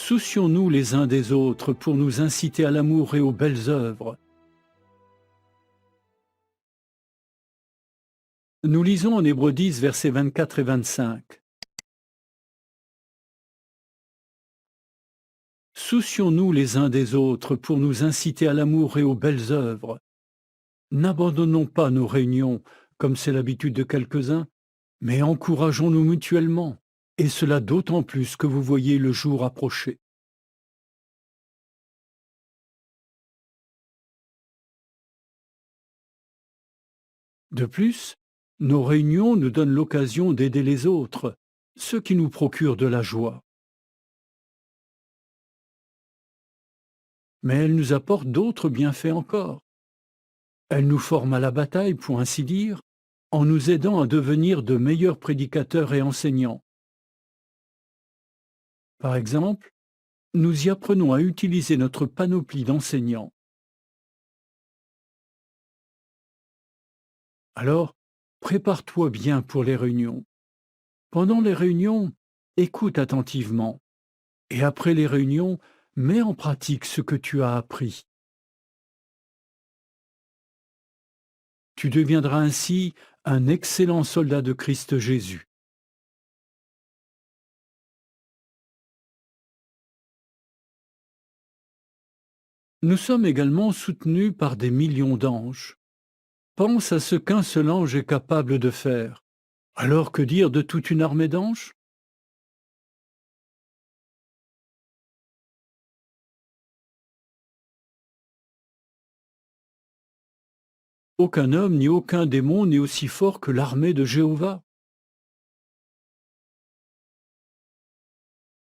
Soucions-nous les uns des autres pour nous inciter à l'amour et aux belles œuvres. Nous lisons en Hébreux 10, versets 24 et 25. Soucions-nous les uns des autres pour nous inciter à l'amour et aux belles œuvres. N'abandonnons pas nos réunions, comme c'est l'habitude de quelques-uns, mais encourageons-nous mutuellement, et cela d'autant plus que vous voyez le jour approcher. De plus, nos réunions nous donnent l'occasion d'aider les autres, ce qui nous procure de la joie. Mais elles nous apportent d'autres bienfaits encore. Elles nous forment à la bataille, pour ainsi dire, en nous aidant à devenir de meilleurs prédicateurs et enseignants. Par exemple, nous y apprenons à utiliser notre panoplie d'enseignants. Alors, prépare-toi bien pour les réunions. Pendant les réunions, écoute attentivement. Et après les réunions, mets en pratique ce que tu as appris. Tu deviendras ainsi un excellent soldat de Christ Jésus. Nous sommes également soutenus par des millions d'anges. Pense à ce qu'un seul ange est capable de faire. Alors que dire de toute une armée d'anges? Aucun homme ni aucun démon n'est aussi fort que l'armée de Jéhovah.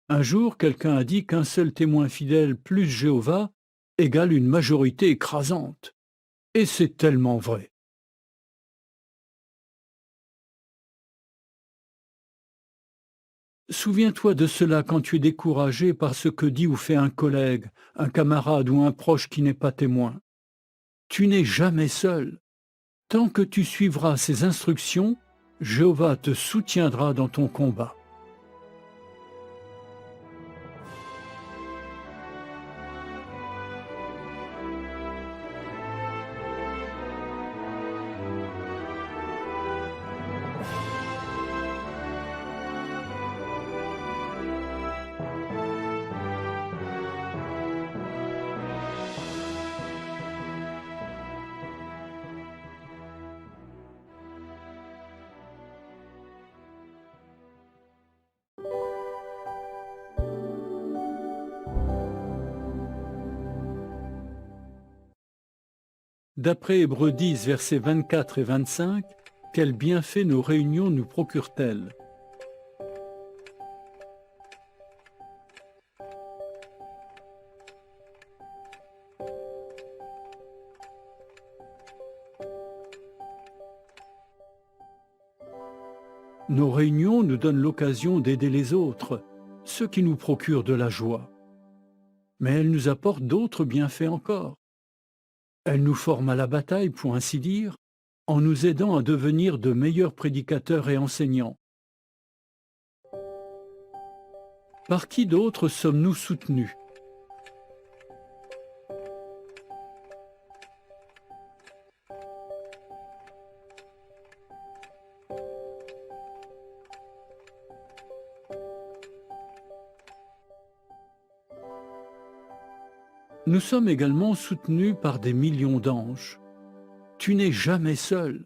Un jour, quelqu'un a dit qu'un seul témoin fidèle plus Jéhovah égale une majorité écrasante. Et c'est tellement vrai. Souviens-toi de cela quand tu es découragé par ce que dit ou fait un collègue, un camarade ou un proche qui n'est pas témoin. Tu n'es jamais seul. Tant que tu suivras ses instructions, Jéhovah te soutiendra dans ton combat. D'après Hébreux 10, versets 24 et 25, quels bienfaits nos réunions nous procurent-elles? Nos réunions nous donnent l'occasion d'aider les autres, ce qui nous procure de la joie. Mais elles nous apportent d'autres bienfaits encore. Elles nous forment à la bataille, pour ainsi dire, en nous aidant à devenir de meilleurs prédicateurs et enseignants. Par qui d'autre sommes-nous soutenus? Nous sommes également soutenus par des millions d'anges. Tu n'es jamais seul.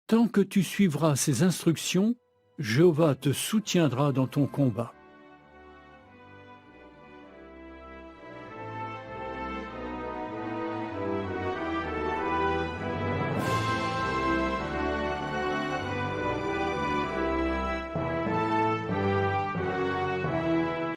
Tant que tu suivras ses instructions, Jéhovah te soutiendra dans ton combat.